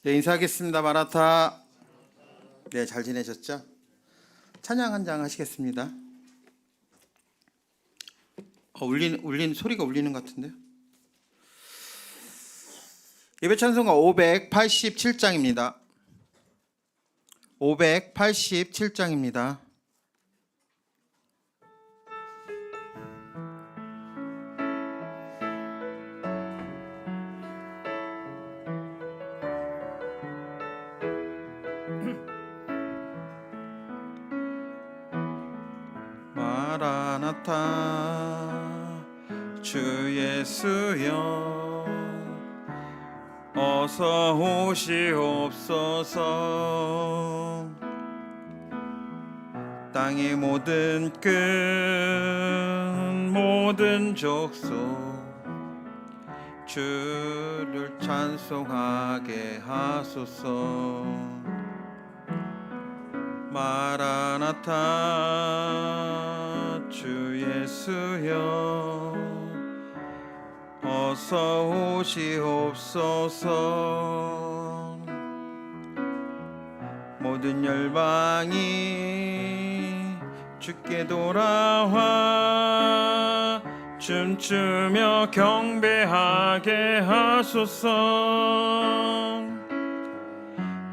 네, 인사하겠습니다. 마라타. 네, 잘 지내셨죠? 찬양 한 장 하시겠습니다. 울린 소리가 울리는 것 같은데요. 예배 찬송가 587장입니다. 587장입니다. 마라나타 주 예수여 어서 오시옵소서. 땅의 모든 끝 모든 족속 주를 찬송하게 하소서. 마라나타 주 예수여 어서 오시옵소서. 모든 열방이 주께 돌아와 춤추며 경배하게 하소서.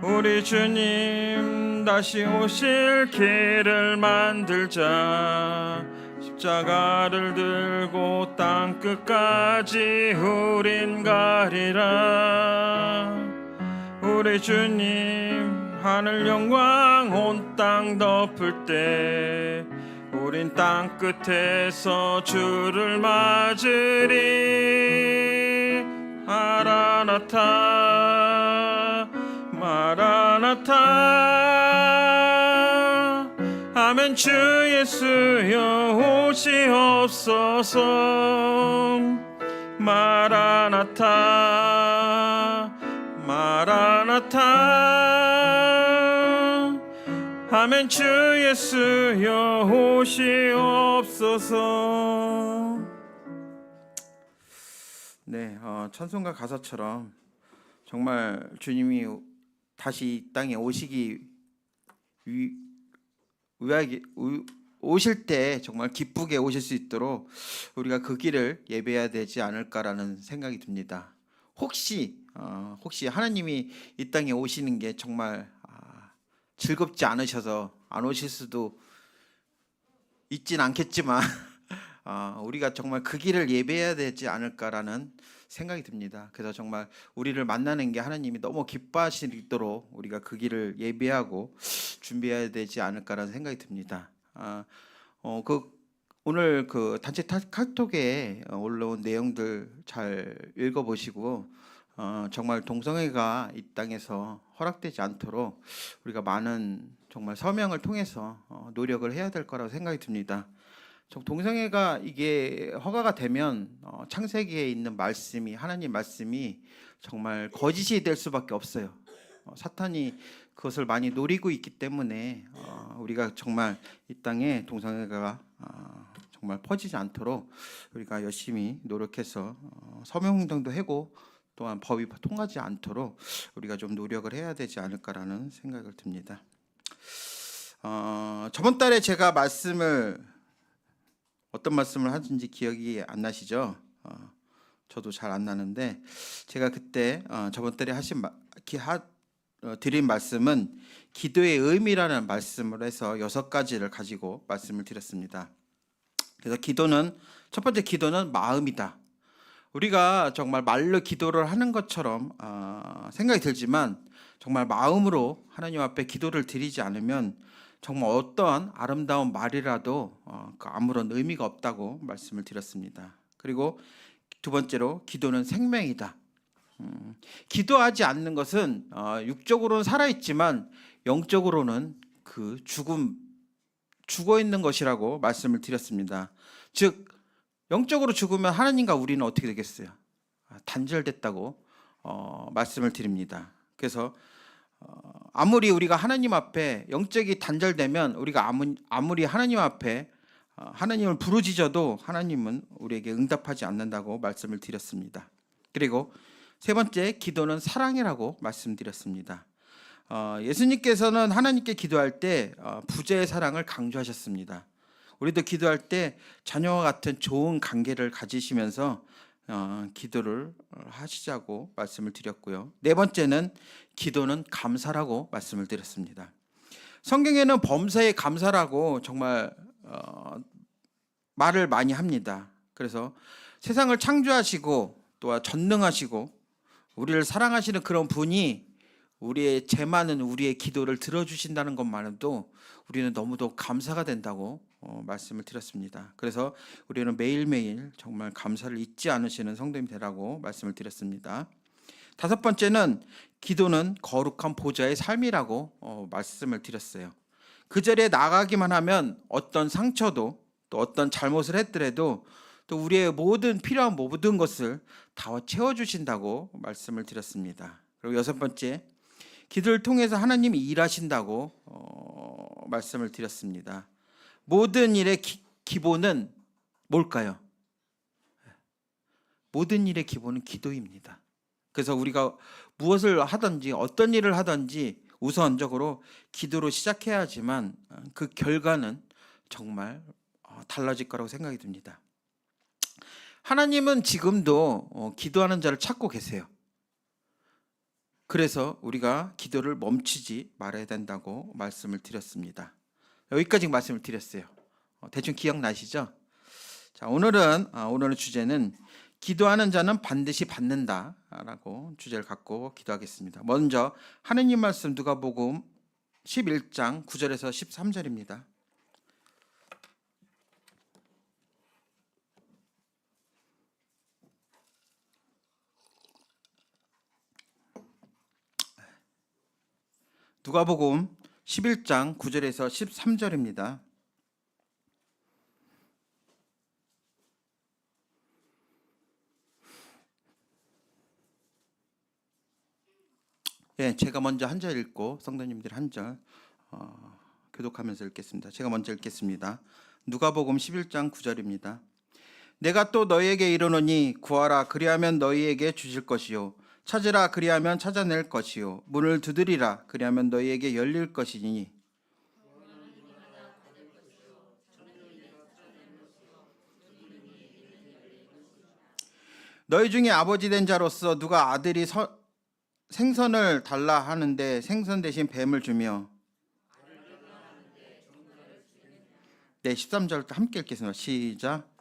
우리 주님 다시 오실 길을 만들자. 십자가를 들고 땅끝까지 우린 가리라. 우리 주님 하늘 영광 온 땅 덮을 때 우린 땅끝에서 주를 맞으리. 마라나타 마라나타 아멘. 주 예수여 오시옵소서. 마라나타 마라나타 아멘. 주 예수여 오시옵소서. 네, 찬송가 가사처럼 정말 주님이 다시 이 땅에 오실 때 정말 기쁘게 오실 수 있도록 우리가 그 길을 예배해야 되지 않을까라는 생각이 듭니다. 혹시 하나님이 이 땅에 오시는 게 정말 즐겁지 않으셔서 안 오실 수도 있진 않겠지만 우리가 정말 그 길을 예배해야 되지 않을까라는 생각이 듭니다. 그래서 정말 우리를 만나는 게 하나님이 너무 기뻐하시도록 우리가 그 길을 예배하고 준비해야 되지 않을까라는 생각이 듭니다. 오늘 그 단체 카톡에 올라온 내용들 잘 읽어보시고 정말 동성애가 이 땅에서 허락되지 않도록 우리가 많은 정말 서명을 통해서 노력을 해야 될 거라고 생각이 듭니다. 동성애가 이게 허가가 되면 창세기에 있는 말씀이 하나님 말씀이 정말 거짓이 될 수밖에 없어요. 사탄이 그것을 많이 노리고 있기 때문에 우리가 정말 이 땅에 동성애가 정말 퍼지지 않도록 우리가 열심히 노력해서 서명운동도 하고 또한 법이 통하지 않도록 우리가 좀 노력을 해야 되지 않을까라는 생각을 듭니다. 저번 달에 제가 어떤 말씀을 하든지 기억이 안 나시죠? 저도 잘 안 나는데 제가 그때 저번 달에 드린 말씀은 기도의 의미라는 말씀을 해서 6가지를 가지고 말씀을 드렸습니다. 그래서 첫 번째 기도는 마음이다. 우리가 정말 말로 기도를 하는 것처럼 생각이 들지만 정말 마음으로 하나님 앞에 기도를 드리지 않으면 정말 어떠한 아름다운 말이라도 아무런 의미가 없다고 말씀을 드렸습니다. 그리고 두 번째로 기도는 생명이다. 기도하지 않는 것은 육적으로는 살아있지만 영적으로는 그 죽어 있는 것이라고 말씀을 드렸습니다. 즉 영적으로 죽으면 하나님과 우리는 어떻게 되겠어요? 단절됐다고 말씀을 드립니다. 그래서 아무리 우리가 하나님 앞에 영적이 단절되면 우리가 아무리 하나님 앞에 하나님을 부르짖어도 하나님은 우리에게 응답하지 않는다고 말씀을 드렸습니다. 그리고 세 번째, 기도는 사랑이라고 말씀드렸습니다. 예수님께서는 하나님께 기도할 때 부자의 사랑을 강조하셨습니다. 우리도 기도할 때 자녀와 같은 좋은 관계를 가지시면서 기도를 하시자고 말씀을 드렸고요. 네 번째는 기도는 감사라고 말씀을 드렸습니다. 성경에는 범사에 감사라고 정말 말을 많이 합니다. 그래서 세상을 창조하시고 또 전능하시고 우리를 사랑하시는 그런 분이 우리의 죄 많은 우리의 기도를 들어주신다는 것만으로도 우리는 너무도 감사가 된다고 말씀을 드렸습니다. 그래서 우리는 매일매일 정말 감사를 잊지 않으시는 성도님 되라고 말씀을 드렸습니다. 다섯 번째는 기도는 거룩한 보좌의 삶이라고 말씀을 드렸어요. 그 자리에 나가기만 하면 어떤 상처도 또 어떤 잘못을 했더라도 또 우리의 모든 필요한 모든 것을 다 채워주신다고 말씀을 드렸습니다. 그리고 여섯 번째, 기도를 통해서 하나님이 일하신다고 말씀을 드렸습니다. 모든 일의 기본은 뭘까요? 모든 일의 기본은 기도입니다. 그래서 우리가 무엇을 하든지 어떤 일을 하든지 우선적으로 기도로 시작해야지만 그 결과는 정말 달라질 거라고 생각이 듭니다. 하나님은 지금도 기도하는 자를 찾고 계세요. 그래서 우리가 기도를 멈추지 말아야 된다고 말씀을 드렸습니다. 여기까지 말씀을 드렸어요. 대충 기억나시죠? 자, 오늘은 주제는 기도하는 자는 반드시 받는다라고 주제를 갖고 기도하겠습니다. 먼저 하느님 말씀 누가복음 11장 9절에서 13절입니다. 누가복음 11장 9절에서 13절입니다. 예, 제가 먼저 한 절 읽고 성도님들 한 절 교독하면서 읽겠습니다. 제가 먼저 읽겠습니다. 누가복음 11장 9절입니다. 내가 또 너희에게 이르노니 구하라 그리하면 너희에게 주실 것이요 찾으라 그리하면 찾아낼 것이요 문을 두드리라 그리하면 너희에게 열릴 것이니 너희 중에 아버지 된 자로서 누가 아들이 생선을 달라 하는데 생선 대신 뱀을 주며 네, 13절부터 함께 읽겠습니다. 시작.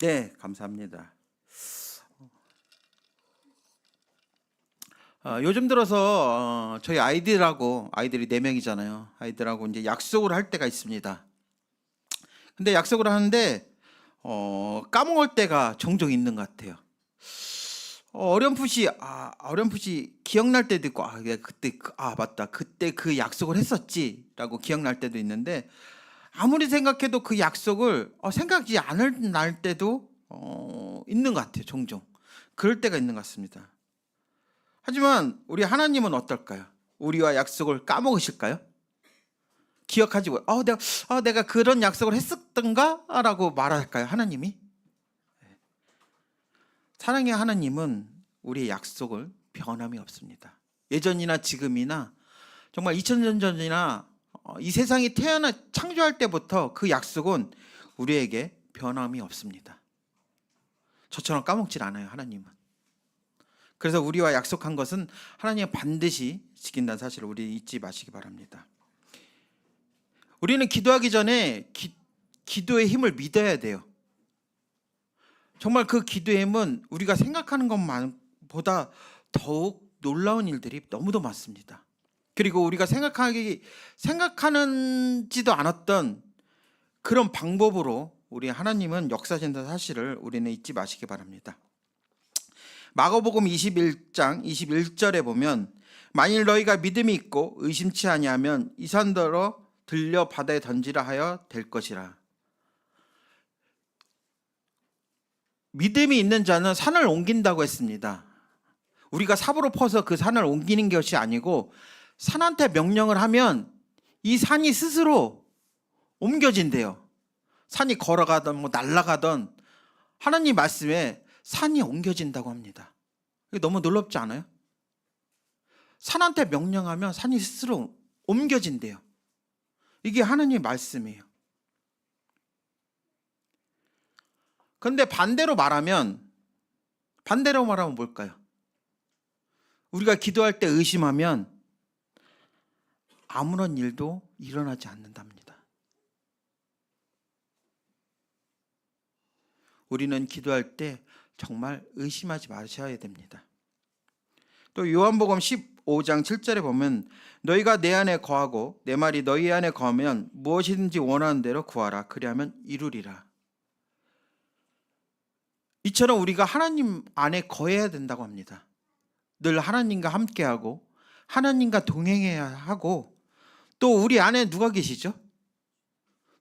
네, 감사합니다. 요즘 들어서 저희 아이들이 4명이잖아요. 아이들하고 이제 약속을 할 때가 있습니다. 근데 약속을 하는데 까먹을 때가 종종 있는 것 같아요. 어렴풋이 기억날 때도 있고 맞다 그때 그 약속을 했었지라고 기억날 때도 있는데 아무리 생각해도 그 약속을 생각지 않을 날 때도 있는 것 같아요. 종종 그럴 때가 있는 것 같습니다. 하지만 우리 하나님은 어떨까요? 우리와 약속을 까먹으실까요? 기억하지 내가 그런 약속을 했었던가? 라고 말할까요? 하나님이? 사랑의 하나님은 우리의 약속을 변함이 없습니다. 예전이나 지금이나 정말 2000년 전이나 이 세상이 창조할 때부터 그 약속은 우리에게 변함이 없습니다. 저처럼 까먹질 않아요. 하나님은. 그래서 우리와 약속한 것은 하나님은 반드시 지킨다는 사실을 우리 잊지 마시기 바랍니다. 우리는 기도하기 전에 기도의 힘을 믿어야 돼요. 정말 그 기도의 힘은 우리가 생각하는 것보다 더욱 놀라운 일들이 너무도 많습니다. 그리고 우리가 생각하는지도 않았던 그런 방법으로 우리 하나님은 역사하신다는 사실을 우리는 잊지 마시기 바랍니다. 마가복음 21장 21절에 보면 만일 너희가 믿음이 있고 의심치 아니하면 이 산더러 들려 바다에 던지라 하여 될 것이라. 믿음이 있는 자는 산을 옮긴다고 했습니다. 우리가 삽으로 퍼서 그 산을 옮기는 것이 아니고 산한테 명령을 하면 이 산이 스스로 옮겨진대요. 산이 걸어가던 뭐 날아가던 하나님 말씀에 산이 옮겨진다고 합니다. 이게 너무 놀랍지 않아요? 산한테 명령하면 산이 스스로 옮겨진대요. 이게 하나님의 말씀이에요. 그런데 반대로 말하면 뭘까요? 우리가 기도할 때 의심하면 아무런 일도 일어나지 않는답니다. 우리는 기도할 때 정말 의심하지 마셔야 됩니다. 또 요한복음 15장 7절에 보면 너희가 내 안에 거하고 내 말이 너희 안에 거하면 무엇이든지 원하는 대로 구하라. 그리하면 이루리라. 이처럼 우리가 하나님 안에 거해야 된다고 합니다. 늘 하나님과 함께하고 하나님과 동행해야 하고, 또 우리 안에 누가 계시죠?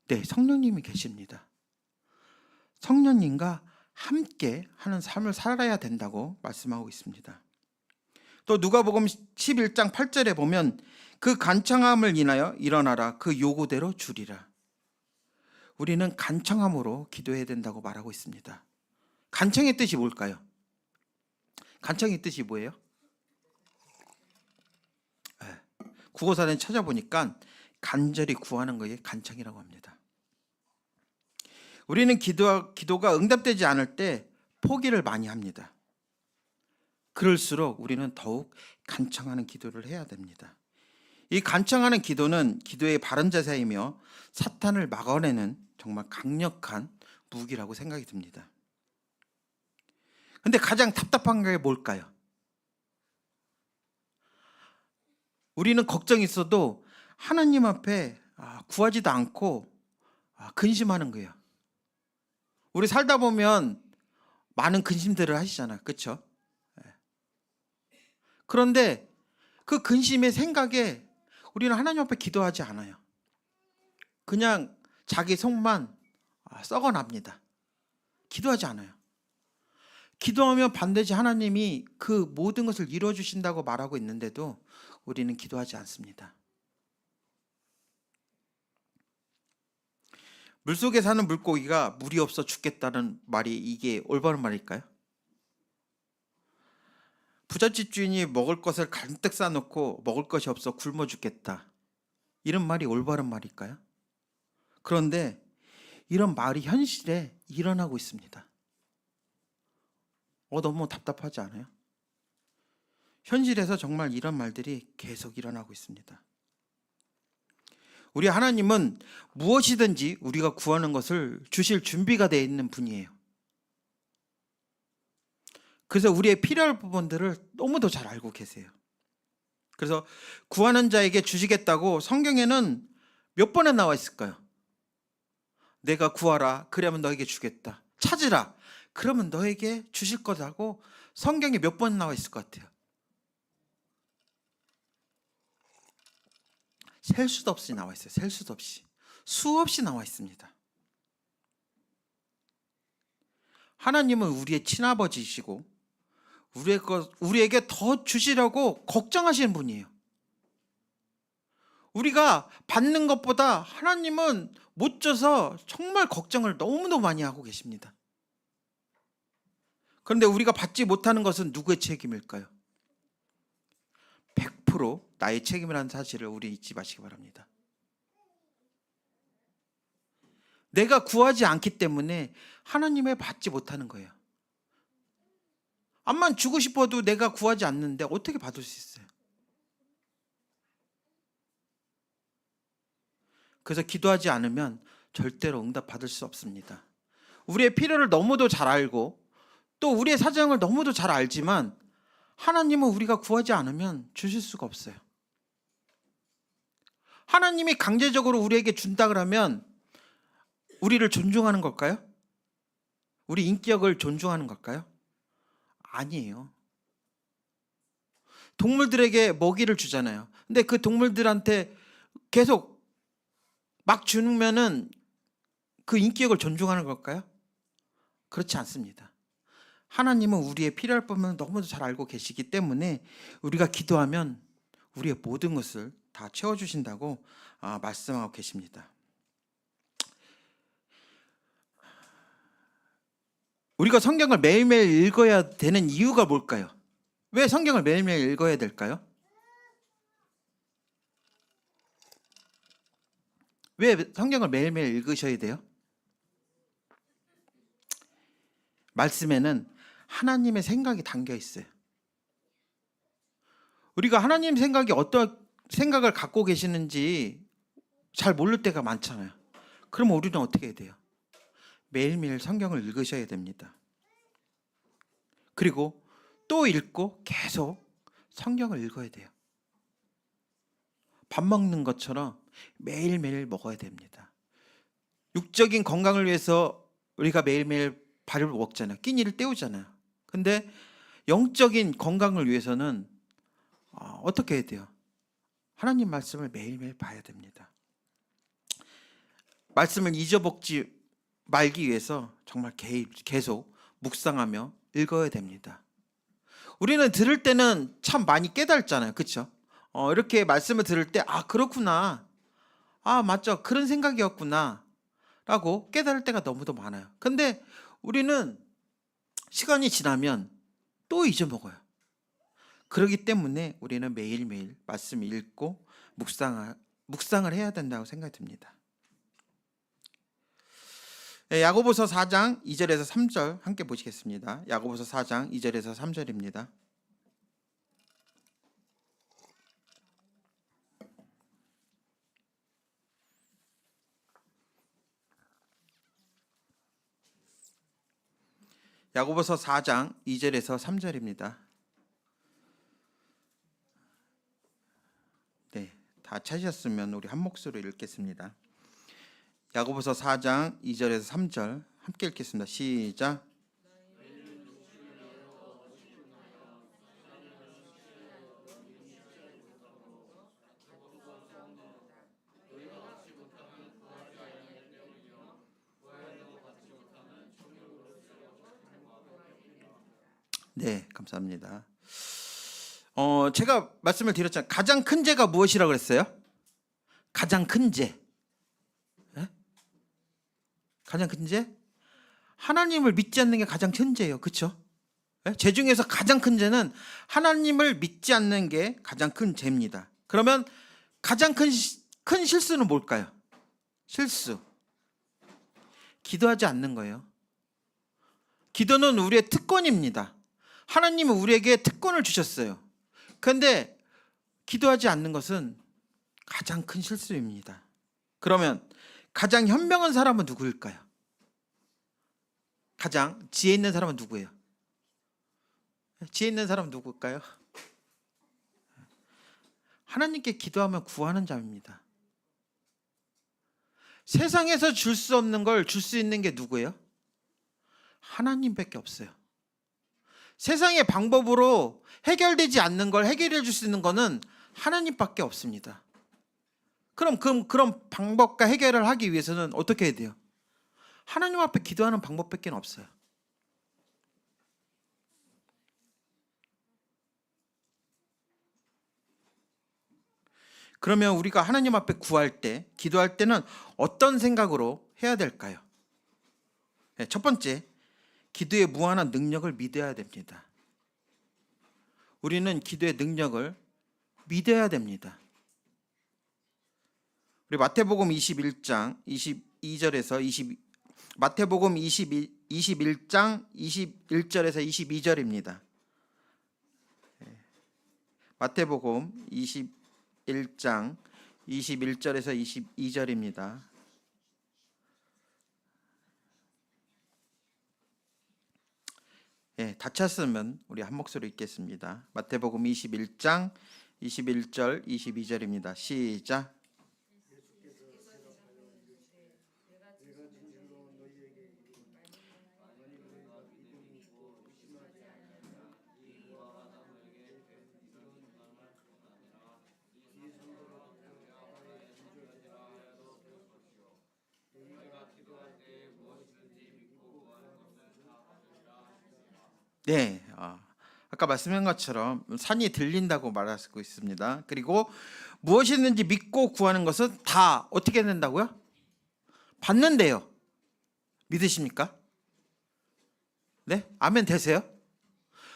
네, 성령님이 계십니다. 성령님과 함께 하는 삶을 살아야 된다고 말씀하고 있습니다. 또 누가복음 11장 8절에 보면 그 간청함을 인하여 일어나라. 그 요구대로 주리라. 우리는 간청함으로 기도해야 된다고 말하고 있습니다. 간청의 뜻이 뭘까요? 간청의 뜻이 뭐예요? 국어사전에 찾아보니까 간절히 구하는 것이 간청이라고 합니다. 우리는 기도가 응답되지 않을 때 포기를 많이 합니다. 그럴수록 우리는 더욱 간청하는 기도를 해야 됩니다. 이 간청하는 기도는 기도의 바른 자세이며 사탄을 막아내는 정말 강력한 무기라고 생각이 듭니다. 근데 가장 답답한 게 뭘까요? 우리는 걱정이 있어도 하나님 앞에 구하지도 않고 근심하는 거예요. 우리 살다 보면 많은 근심들을 하시잖아요. 그렇죠? 그런데 그 근심의 생각에 우리는 하나님 앞에 기도하지 않아요. 그냥 자기 속만 썩어납니다. 기도하지 않아요. 기도하면 반드시 하나님이 그 모든 것을 이루어주신다고 말하고 있는데도 우리는 기도하지 않습니다. 물속에 사는 물고기가 물이 없어 죽겠다는 말이 이게 올바른 말일까요? 부잣집 주인이 먹을 것을 가득 싸놓고 먹을 것이 없어 굶어 죽겠다, 이런 말이 올바른 말일까요? 그런데 이런 말이 현실에 일어나고 있습니다. 너무 답답하지 않아요? 현실에서 정말 이런 말들이 계속 일어나고 있습니다. 우리 하나님은 무엇이든지 우리가 구하는 것을 주실 준비가 되어 있는 분이에요. 그래서 우리의 필요할 부분들을 너무도 잘 알고 계세요. 그래서 구하는 자에게 주시겠다고 성경에는 몇 번에 나와 있을까요? 내가 구하라, 그러면 너에게 주겠다. 찾으라, 그러면 너에게 주실 거라고 성경에 몇 번 나와 있을 것 같아요. 셀 수도 없이 나와 있어요. 셀 수도 없이. 수없이 나와 있습니다. 하나님은 우리의 친아버지이시고 우리에게 더 주시려고 걱정하시는 분이에요. 우리가 받는 것보다 하나님은 못 줘서 정말 걱정을 너무너무 많이 하고 계십니다. 그런데 우리가 받지 못하는 것은 누구의 책임일까요? 100% 나의 책임이라는 사실을 우리 잊지 마시기 바랍니다. 내가 구하지 않기 때문에 하나님의 받지 못하는 거예요. 암만 주고 싶어도 내가 구하지 않는데 어떻게 받을 수 있어요? 그래서 기도하지 않으면 절대로 응답 받을 수 없습니다. 우리의 필요를 너무도 잘 알고 또 우리의 사정을 너무도 잘 알지만 하나님은 우리가 구하지 않으면 주실 수가 없어요. 하나님이 강제적으로 우리에게 준다 그러면 우리를 존중하는 걸까요? 우리 인격을 존중하는 걸까요? 아니에요. 동물들에게 먹이를 주잖아요. 근데 그 동물들한테 계속 막 주면은 그 인격을 존중하는 걸까요? 그렇지 않습니다. 하나님은 우리의 필요할 부분을 너무도 잘 알고 계시기 때문에 우리가 기도하면 우리의 모든 것을 다 채워주신다고 말씀하고 계십니다. 우리가 성경을 매일매일 읽어야 되는 이유가 뭘까요? 왜 성경을 매일매일 읽어야 될까요? 왜 성경을 매일매일 읽으셔야 돼요? 말씀에는 하나님의 생각이 담겨 있어요. 우리가 하나님 생각이 어떤 생각을 갖고 계시는지 잘 모를 때가 많잖아요. 그러면 우리는 어떻게 해야 돼요? 매일매일 성경을 읽으셔야 됩니다. 그리고 또 읽고 계속 성경을 읽어야 돼요. 밥 먹는 것처럼 매일매일 먹어야 됩니다. 육적인 건강을 위해서 우리가 매일매일 밥을 먹잖아요. 끼니를 때우잖아요. 근데 영적인 건강을 위해서는 어떻게 해야 돼요? 하나님 말씀을 매일매일 봐야 됩니다. 말씀을 잊어먹지 말기 위해서 정말 계속 묵상하며 읽어야 됩니다. 우리는 들을 때는 참 많이 깨달잖아요. 그렇죠? 이렇게 말씀을 들을 때 그렇구나. 맞죠. 그런 생각이었구나. 라고 깨달을 때가 너무도 많아요. 근데 우리는 시간이 지나면 또 잊어먹어요. 그렇기 때문에 우리는 매일매일 말씀을 읽고 묵상을 해야 된다고 생각이 듭니다. 야고보서 4장 2절에서 3절 함께 보시겠습니다. 야고보서 4장 2절에서 3절입니다. 야고보서 4장 2절에서 3절입니다. 네, 다 찾으셨으면 우리 한 목소리로 읽겠습니다. 야고보서 4장 2절에서 3절 함께 읽겠습니다. 시작. 네, 감사합니다. 제가 말씀을 드렸잖아요. 가장 큰 죄가 무엇이라고 그랬어요? 가장 큰 죄. 네? 가장 큰 죄? 하나님을 믿지 않는 게 가장 큰 죄예요. 그렇죠? 네? 죄 중에서 가장 큰 죄는 하나님을 믿지 않는 게 가장 큰 죄입니다. 그러면 가장 큰 실수는 뭘까요? 실수. 기도하지 않는 거예요. 기도는 우리의 특권입니다. 하나님은 우리에게 특권을 주셨어요. 그런데 기도하지 않는 것은 가장 큰 실수입니다. 그러면 가장 현명한 사람은 누구일까요? 가장 지혜 있는 사람은 누구예요? 지혜 있는 사람은 누구일까요? 하나님께 기도하면 구하는 자입니다. 세상에서 줄 수 없는 걸 줄 수 있는 게 누구예요? 하나님밖에 없어요. 세상의 방법으로 해결되지 않는 걸 해결해 줄 수 있는 거는 하나님밖에 없습니다. 그럼 그런 방법과 해결을 하기 위해서는 어떻게 해야 돼요? 하나님 앞에 기도하는 방법밖에 없어요. 그러면 우리가 하나님 앞에 구할 때, 기도할 때는 어떤 생각으로 해야 될까요? 네, 첫 번째, 기도의 무한한 능력을 믿어야 됩니다. 우리는 기도의 능력을 믿어야 됩니다. 우리 마태복음 21장 22절에서 마태복음 21장 21절에서 22절입니다. 마태복음 21장 21절에서 22절입니다. 예, 다 찼으면 우리 한 목소리 읽겠습니다. 마태복음 21장 21절 22절입니다. 시작. 네, 아까 말씀한 것처럼 산이 들린다고 말하고 있습니다. 그리고 무엇이든지 믿고 구하는 것은 다 어떻게 된다고요? 받는데요. 믿으십니까? 네? 아멘 되세요?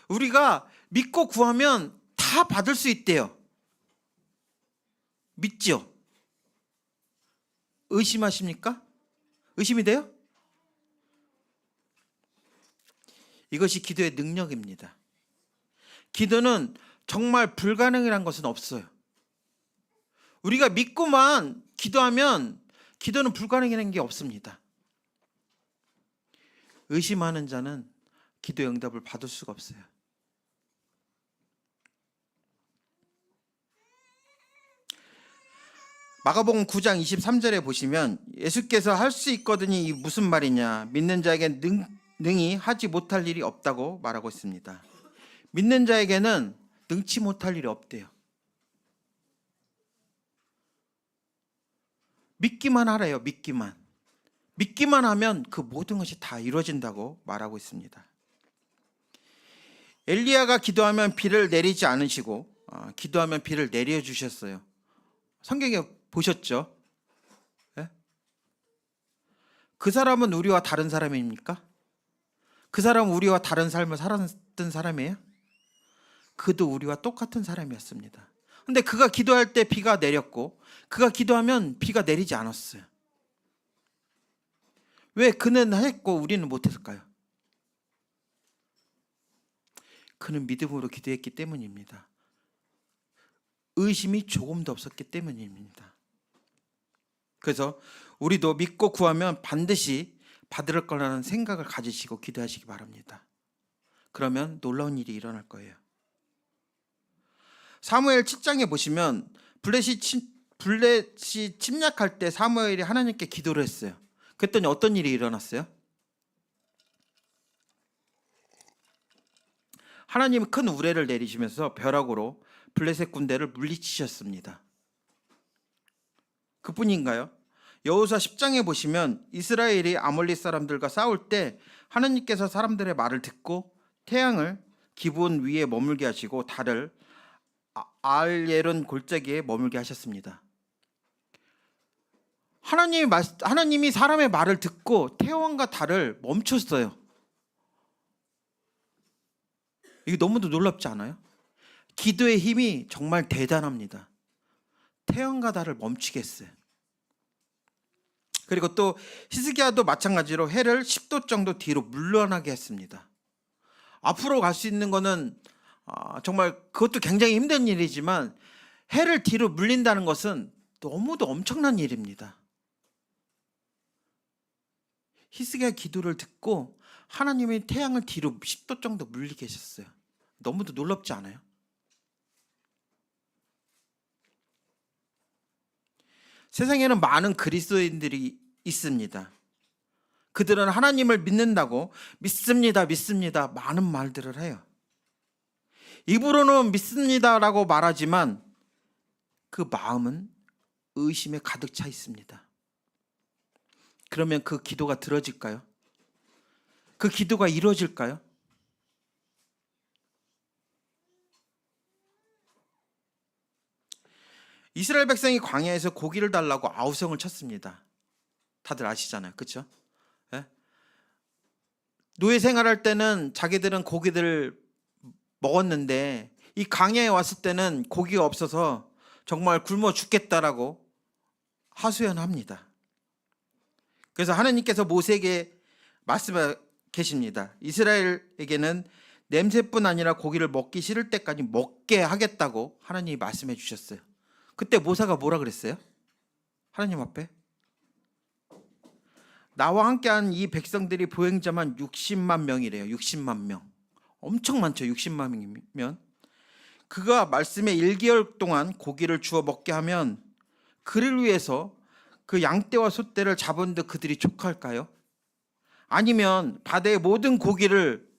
우리가 믿고 구하면 다 받을 수 있대요. 믿죠? 의심하십니까? 의심이 돼요? 이것이 기도의 능력입니다. 기도는 정말 불가능이란 것은 없어요. 우리가 믿고만 기도하면 기도는 불가능이라는 게 없습니다. 의심하는 자는 기도의 응답을 받을 수가 없어요. 마가복음 9장 23절에 보시면 예수께서 할 수 있거든이 이 무슨 말이냐, 믿는 자에게 능히 하지 못할 일이 없다고 말하고 있습니다. 믿는 자에게는 능치 못할 일이 없대요. 믿기만 하래요. 믿기만 하면 그 모든 것이 다 이루어진다고 말하고 있습니다. 엘리야가 기도하면 비를 내리지 않으시고 기도하면 비를 내려주셨어요. 성경에 보셨죠? 네? 그 사람은 우리와 다른 사람입니까? 그 사람은 우리와 다른 삶을 살았던 사람이에요? 그도 우리와 똑같은 사람이었습니다. 근데 그가 기도할 때 비가 내렸고 그가 기도하면 비가 내리지 않았어요. 왜 그는 했고 우리는 못했을까요? 그는 믿음으로 기도했기 때문입니다. 의심이 조금도 없었기 때문입니다. 그래서 우리도 믿고 구하면 반드시 받을 거라는 생각을 가지시고 기도하시기 바랍니다. 그러면 놀라운 일이 일어날 거예요. 사무엘 7장에 보시면 블렛이 침략할 때 사무엘이 하나님께 기도를 했어요. 그랬더니 어떤 일이 일어났어요? 하나님이 큰 우레를 내리시면서 벼락으로 블렛의 군대를 물리치셨습니다. 그뿐인가요? 여호수아 10장에 보시면 이스라엘이 아몰리 사람들과 싸울 때 하나님께서 사람들의 말을 듣고 태양을 기브온 위에 머물게 하시고 달을 알예론 골짜기에 머물게 하셨습니다. 하나님이 사람의 말을 듣고 태양과 달을 멈췄어요. 이게 너무도 놀랍지 않아요? 기도의 힘이 정말 대단합니다. 태양과 달을 멈추게 했어요. 그리고 또 히스기야도 마찬가지로 해를 10도 정도 뒤로 물러나게 했습니다. 앞으로 갈 수 있는 거는 정말 그것도 굉장히 힘든 일이지만 해를 뒤로 물린다는 것은 너무도 엄청난 일입니다. 히스기야 기도를 듣고 하나님이 태양을 뒤로 10도 정도 물리게 하셨어요. 너무도 놀랍지 않아요? 세상에는 많은 그리스도인들이 있습니다. 그들은 하나님을 믿는다고 믿습니다 많은 말들을 해요. 입으로는 믿습니다라고 말하지만 그 마음은 의심에 가득 차 있습니다. 그러면 그 기도가 들어질까요? 그 기도가 이루어질까요? 이스라엘 백성이 광야에서 고기를 달라고 아우성을 쳤습니다. 다들 아시잖아요. 그렇죠? 네? 노예 생활할 때는 자기들은 고기들을 먹었는데 이 광야에 왔을 때는 고기가 없어서 정말 굶어 죽겠다라고 하소연합니다. 그래서 하나님께서 모세에게 말씀해 계십니다. 이스라엘에게는 냄새뿐 아니라 고기를 먹기 싫을 때까지 먹게 하겠다고 하나님이 말씀해 주셨어요. 그때 모세가 뭐라 그랬어요? 하나님 앞에 나와 함께한 이 백성들이 보행자만 60만 명이래요. 60만 명. 엄청 많죠. 60만 명이면. 그가 말씀에 1개월 동안 고기를 주워 먹게 하면 그를 위해서 그 양떼와 소떼를 잡은 듯 그들이 족할까요? 아니면 바다의 모든 고기를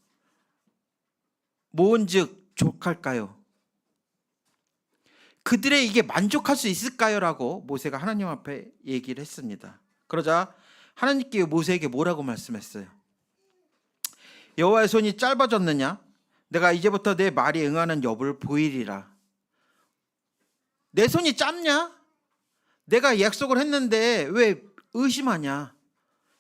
모은즉 족할까요? 그들의 이게 만족할 수 있을까요? 라고 모세가 하나님 앞에 얘기를 했습니다. 그러자 하나님께 모세에게 뭐라고 말씀했어요? 여호와의 손이 짧아졌느냐? 내가 이제부터 내 말이 응하는 여부를 보이리라. 내 손이 짧냐? 내가 약속을 했는데 왜 의심하냐?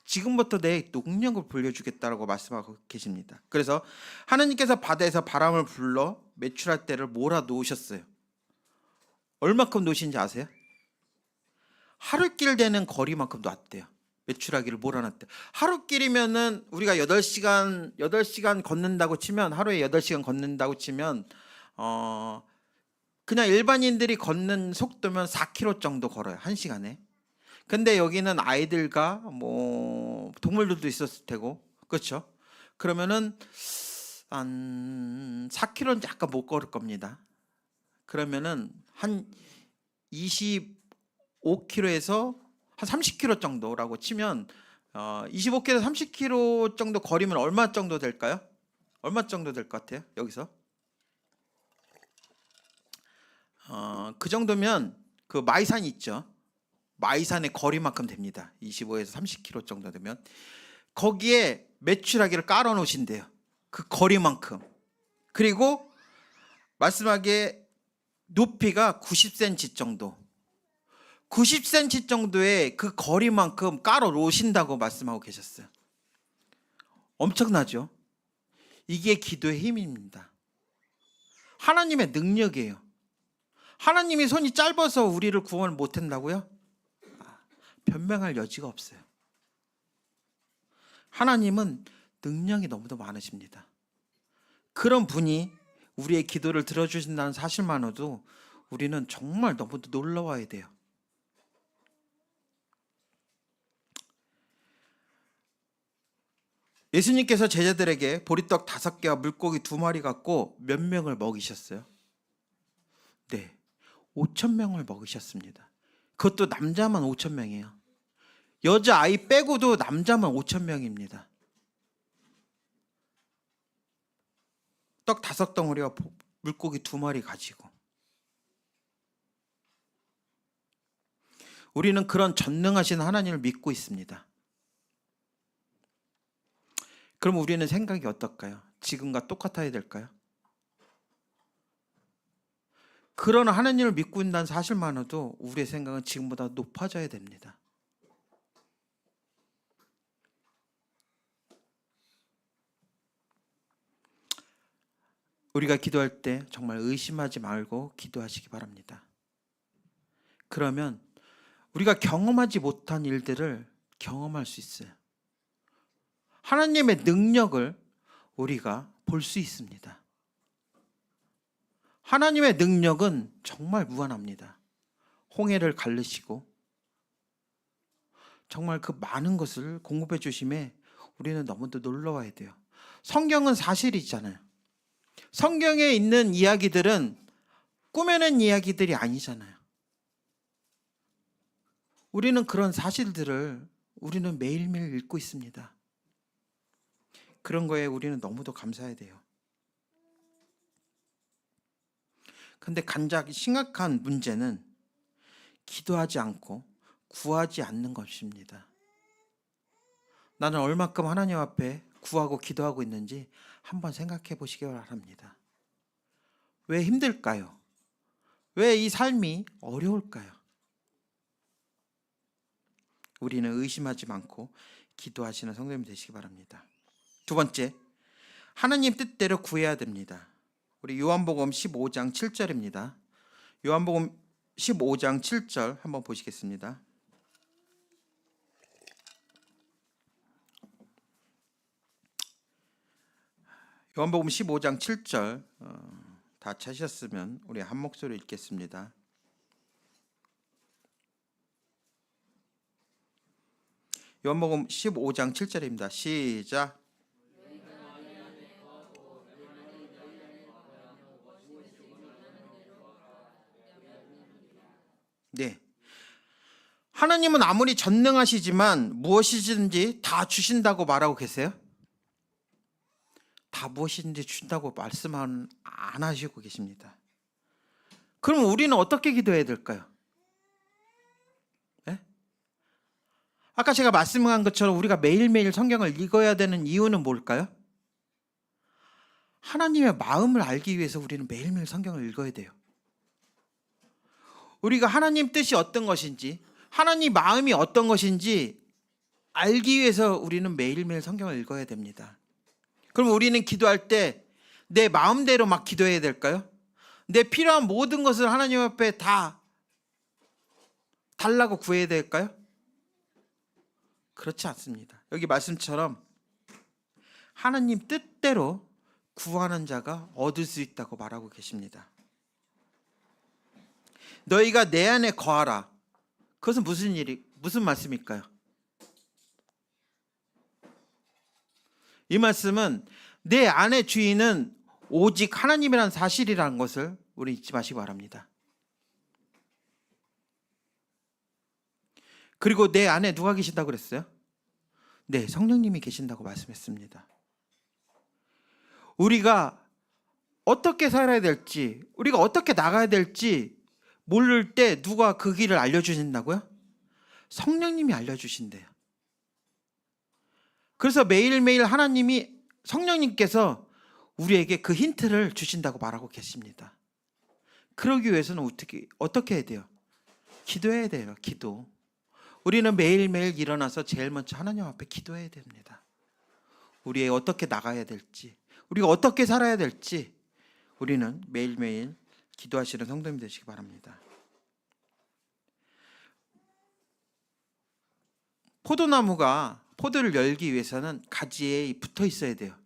지금부터 내 능력을 보여주겠다라고 말씀하고 계십니다. 그래서 하나님께서 바다에서 바람을 불러 메추랄 때를 몰아놓으셨어요. 얼마큼 놓으신지 아세요? 하루길 되는 거리만큼 놨대요. 메추라기를 몰아놨대요. 하루길이면은 우리가 8시간 걷는다고 치면, 하루에 8시간 걷는다고 치면 그냥 일반인들이 걷는 속도면 4km 정도 걸어요. 1시간에. 근데 여기는 아이들과 뭐 동물들도 있었을 테고, 그렇죠? 그러면은 한 4km는 약간 못 걸을 겁니다. 그러면은 한 25km에서 한 30km 정도라고 치면 25km에서 30km 정도 거리면 얼마 정도 될까요? 얼마 정도 될 것 같아요? 여기서 그 정도면 그 마이산 있죠? 마이산의 거리만큼 됩니다. 25에서 30km 정도 되면 거기에 메추라기를 깔아 놓으신대요. 그 거리만큼. 그리고 말씀하기에 높이가 90cm 정도, 90cm 정도의 그 거리만큼 깔아 놓으신다고 말씀하고 계셨어요. 엄청나죠? 이게 기도의 힘입니다. 하나님의 능력이에요. 하나님이 손이 짧아서 우리를 구원을 못한다고요? 변명할 여지가 없어요. 하나님은 능력이 너무도 많으십니다. 그런 분이 우리의 기도를 들어주신다는 사실만으로도 우리는 정말 너무도 놀라워야 돼요. 예수님께서 제자들에게 보리떡 5개와 물고기 2마리 갖고 몇 명을 먹이셨어요? 네, 5,000명을 먹이셨습니다. 그것도 남자만 5,000명이에요. 여자아이 빼고도 남자만 5,000명입니다. 떡 5덩어리와 물고기 2마리 가지고. 우리는 그런 전능하신 하나님을 믿고 있습니다. 그럼 우리는 생각이 어떨까요? 지금과 똑같아야 될까요? 그런 하나님을 믿고 있다는 사실만으로도 우리의 생각은 지금보다 높아져야 됩니다. 우리가 기도할 때 정말 의심하지 말고 기도하시기 바랍니다. 그러면 우리가 경험하지 못한 일들을 경험할 수 있어요. 하나님의 능력을 우리가 볼 수 있습니다. 하나님의 능력은 정말 무한합니다. 홍해를 가르시고 정말 그 많은 것을 공급해 주심에 우리는 너무도 놀라워야 돼요. 성경은 사실이잖아요. 성경에 있는 이야기들은 꾸며낸 이야기들이 아니잖아요. 우리는 그런 사실들을 우리는 매일매일 읽고 있습니다. 그런 거에 우리는 너무도 감사해야 돼요. 근데 가장 심각한 문제는 기도하지 않고 구하지 않는 것입니다. 나는 얼마큼 하나님 앞에 구하고 기도하고 있는지 한번 생각해 보시기 바랍니다. 왜 힘들까요? 왜 이 삶이 어려울까요? 우리는 의심하지 않고 기도하시는 성도님 되시기 바랍니다. 두 번째, 하나님 뜻대로 구해야 됩니다. 우리 요한복음 15장 7절입니다. 요한복음 15장 7절 한번 보시겠습니다. 요한복음 15장 7절 다 찾으셨으면 우리 한 목소리 읽겠습니다. 요한복음 15장 7절입니다. 시작. 네. 하나님은 아무리 전능하시지만 무엇이든지 다 주신다고 말하고 계세요? 다 무엇이든지 주신다고 말씀 안 하시고 계십니다. 그럼 우리는 어떻게 기도해야 될까요? 네? 아까 제가 말씀한 것처럼 우리가 매일매일 성경을 읽어야 되는 이유는 뭘까요? 하나님의 마음을 알기 위해서 우리는 매일매일 성경을 읽어야 돼요. 우리가 하나님 뜻이 어떤 것인지, 하나님 마음이 어떤 것인지 알기 위해서 우리는 매일매일 성경을 읽어야 됩니다. 그럼 우리는 기도할 때 내 마음대로 막 기도해야 될까요? 내 필요한 모든 것을 하나님 앞에 다 달라고 구해야 될까요? 그렇지 않습니다. 여기 말씀처럼 하나님 뜻대로 구하는 자가 얻을 수 있다고 말하고 계십니다. 너희가 내 안에 거하라. 그것은 무슨 말씀일까요? 이 말씀은 내 안의 주인은 오직 하나님이라는 사실이라는 것을 우리 잊지 마시기 바랍니다. 그리고 내 안에 누가 계신다고 그랬어요? 네, 성령님이 계신다고 말씀했습니다. 우리가 어떻게 살아야 될지, 우리가 어떻게 나가야 될지 모를 때 누가 그 길을 알려주신다고요? 성령님이 알려주신대요. 그래서 매일매일 성령님께서 우리에게 그 힌트를 주신다고 말하고 계십니다. 그러기 위해서는 어떻게 해야 돼요? 기도해야 돼요. 기도. 우리는 매일매일 일어나서 제일 먼저 하나님 앞에 기도해야 됩니다. 우리의 어떻게 나가야 될지, 우리가 어떻게 살아야 될지 우리는 매일매일 기도하시는 성도님 되시기 바랍니다. 포도나무가 포도를 열기 위해서는 가지에 붙어 있어야 돼요.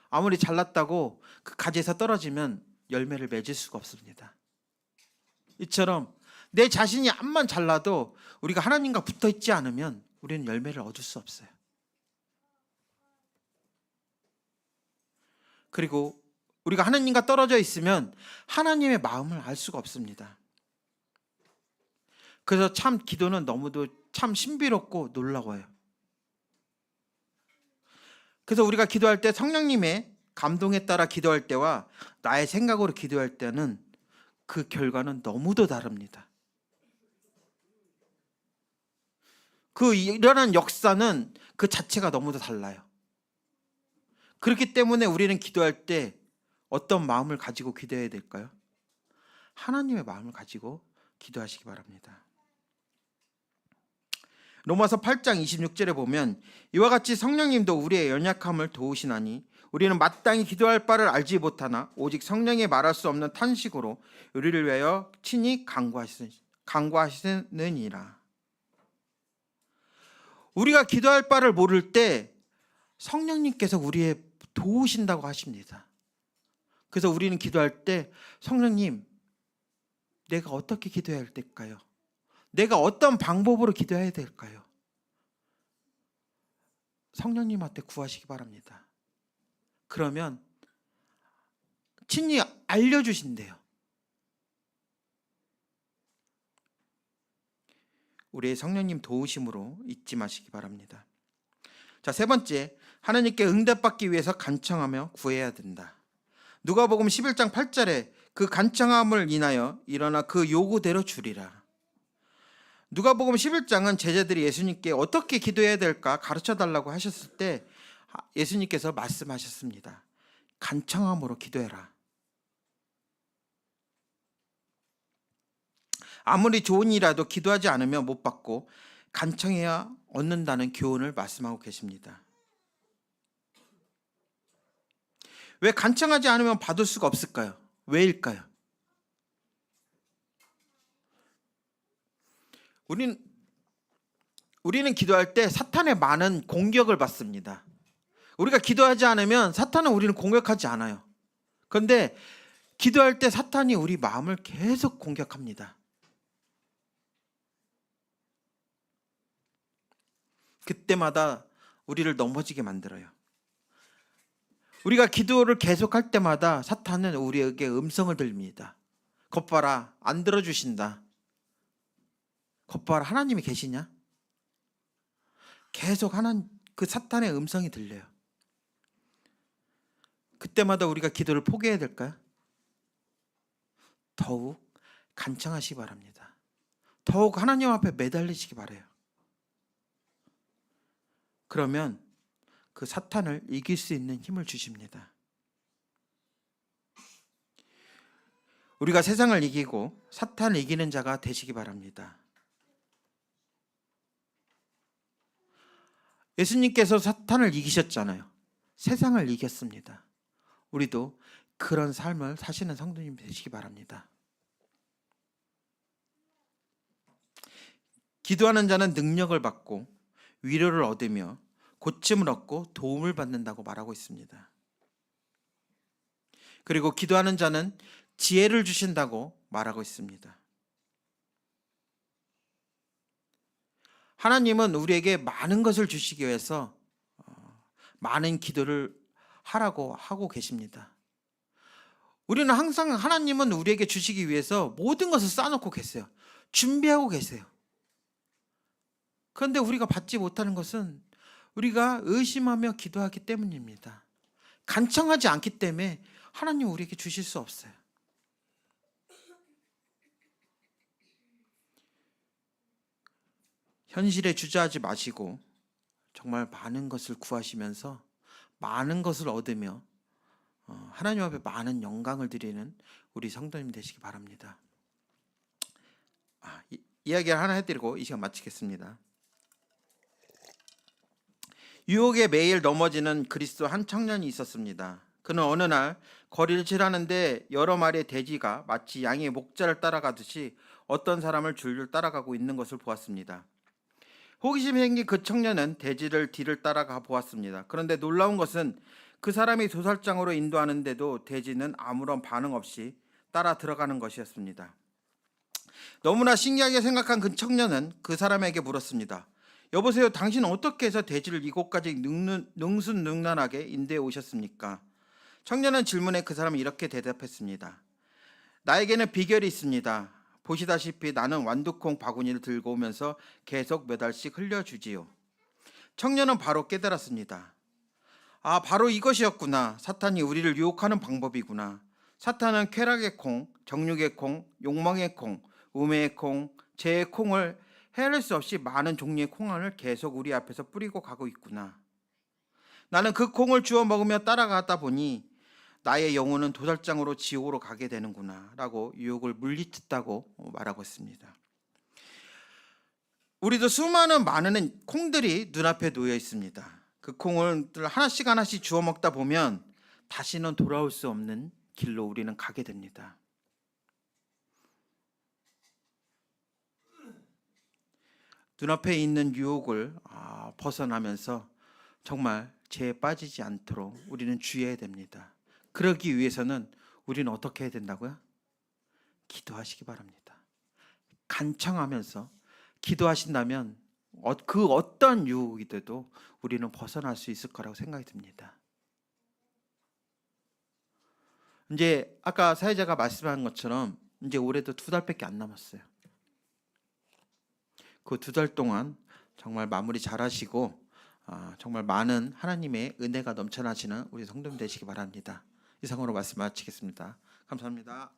아무리 잘났다고 그 가지에서 떨어지면 열매를 맺을 수가 없습니다. 이처럼 내 자신이 암만 잘나도 우리가 하나님과 붙어 있지 않으면 우리는 열매를 얻을 수 없어요. 그리고 우리가 하나님과 떨어져 있으면 하나님의 마음을 알 수가 없습니다. 그래서 참 기도는 너무도 참 신비롭고 놀라워요. 그래서 우리가 기도할 때 성령님의 감동에 따라 기도할 때와 나의 생각으로 기도할 때는 그 결과는 너무도 다릅니다. 그 일어난 역사는 그 자체가 너무도 달라요. 그렇기 때문에 우리는 기도할 때 어떤 마음을 가지고 기도해야 될까요? 하나님의 마음을 가지고 기도하시기 바랍니다. 로마서 8장 26절에 보면 이와 같이 성령님도 우리의 연약함을 도우시나니 우리는 마땅히 기도할 바를 알지 못하나 오직 성령이 말할 수 없는 탄식으로 우리를 위하여 친히 간구하시느니라. 우리가 기도할 바를 모를 때 성령님께서 우리의 도우신다고 하십니다. 그래서 우리는 기도할 때 성령님, 내가 어떻게 기도해야 될까요? 내가 어떤 방법으로 기도해야 될까요? 성령님한테 구하시기 바랍니다. 그러면 친히 알려주신대요. 우리의 성령님 도우심으로 잊지 마시기 바랍니다. 자, 세 번째, 하나님께 응답받기 위해서 간청하며 구해야 된다. 누가복음 11장 8절에 그 간청함을 인하여 일어나 그 요구대로 주리라. 누가복음 11장은 제자들이 예수님께 어떻게 기도해야 될까 가르쳐달라고 하셨을 때 예수님께서 말씀하셨습니다. 간청함으로 기도해라. 아무리 좋은 일이라도 기도하지 않으면 못 받고 간청해야 얻는다는 교훈을 말씀하고 계십니다. 왜 간청하지 않으면 받을 수가 없을까요? 왜일까요? 우리는 기도할 때 사탄의 많은 공격을 받습니다. 우리가 기도하지 않으면 사탄은 우리를 공격하지 않아요. 그런데 기도할 때 사탄이 우리 마음을 계속 공격합니다. 그때마다 우리를 넘어지게 만들어요. 우리가 기도를 계속할 때마다 사탄은 우리에게 음성을 들립니다. 겉봐라, 안 들어주신다. 겉봐라, 하나님이 계시냐? 계속 그 사탄의 음성이 들려요. 그때마다 우리가 기도를 포기해야 될까요? 더욱 간청하시기 바랍니다. 더욱 하나님 앞에 매달리시기 바라요. 그러면 그 사탄을 이길 수 있는 힘을 주십니다. 우리가 세상을 이기고 사탄을 이기는 자가 되시기 바랍니다. 예수님께서 사탄을 이기셨잖아요. 세상을 이겼습니다. 우리도 그런 삶을 사시는 성도님 되시기 바랍니다. 기도하는 자는 능력을 받고 위로를 얻으며 고침을 얻고 도움을 받는다고 말하고 있습니다. 그리고 기도하는 자는 지혜를 주신다고 말하고 있습니다. 하나님은 우리에게 많은 것을 주시기 위해서 많은 기도를 하라고 하고 계십니다. 우리는 항상 하나님은 우리에게 주시기 위해서 모든 것을 쌓아놓고 계세요. 준비하고 계세요. 그런데 우리가 받지 못하는 것은 우리가 의심하며 기도하기 때문입니다. 간청하지 않기 때문에 하나님 우리에게 주실 수 없어요. 현실에 주저하지 마시고 정말 많은 것을 구하시면서 많은 것을 얻으며 하나님 앞에 많은 영광을 드리는 우리 성도님 되시기 바랍니다. 이야기를 하나 해드리고 이 시간 마치겠습니다. 유혹에 매일 넘어지는 그리스도 한 청년이 있었습니다. 그는 어느 날 거리를 지나는데 여러 마리의 돼지가 마치 양의 목자를 따라가듯이 어떤 사람을 줄줄 따라가고 있는 것을 보았습니다. 호기심이 생긴 그 청년은 돼지를 뒤를 따라가 보았습니다. 그런데 놀라운 것은 그 사람이 도살장으로 인도하는데도 돼지는 아무런 반응 없이 따라 들어가는 것이었습니다. 너무나 신기하게 생각한 그 청년은 그 사람에게 물었습니다. 여보세요, 당신은 어떻게 해서 돼지를 이곳까지 능수능란하게 인도해 오셨습니까? 청년은 질문에 그 사람은 이렇게 대답했습니다. 나에게는 비결이 있습니다. 보시다시피 나는 완두콩 바구니를 들고 오면서 계속 몇 알씩 흘려주지요. 청년은 바로 깨달았습니다. 바로 이것이었구나. 사탄이 우리를 유혹하는 방법이구나. 사탄은 쾌락의 콩, 정욕의 콩, 욕망의 콩, 우매의 콩, 죄의 콩을 헤아릴 수 없이 많은 종류의 콩알을 계속 우리 앞에서 뿌리고 가고 있구나. 나는 그 콩을 주워 먹으며 따라가다 보니 나의 영혼은 도살장으로 지옥으로 가게 되는구나 라고 유혹을 물리쳤다고 말하고 있습니다. 우리도 수많은 많은 콩들이 눈앞에 놓여 있습니다. 그 콩을 하나씩 하나씩 주워 먹다 보면 다시는 돌아올 수 없는 길로 우리는 가게 됩니다. 눈앞에 있는 유혹을 벗어나면서 정말 죄에 빠지지 않도록 우리는 주의해야 됩니다. 그러기 위해서는 우리는 어떻게 해야 된다고요? 기도하시기 바랍니다. 간청하면서 기도하신다면 그 어떤 유혹이돼도 우리는 벗어날 수 있을 거라고 생각이 듭니다. 이제 아까 사회자가 말씀한 것처럼 이제 올해도 2달밖에 안 남았어요. 그 2달 동안 정말 마무리 잘 하시고 정말 많은 하나님의 은혜가 넘쳐나시는 우리 성도님 되시기 바랍니다. 이상으로 말씀 마치겠습니다. 감사합니다.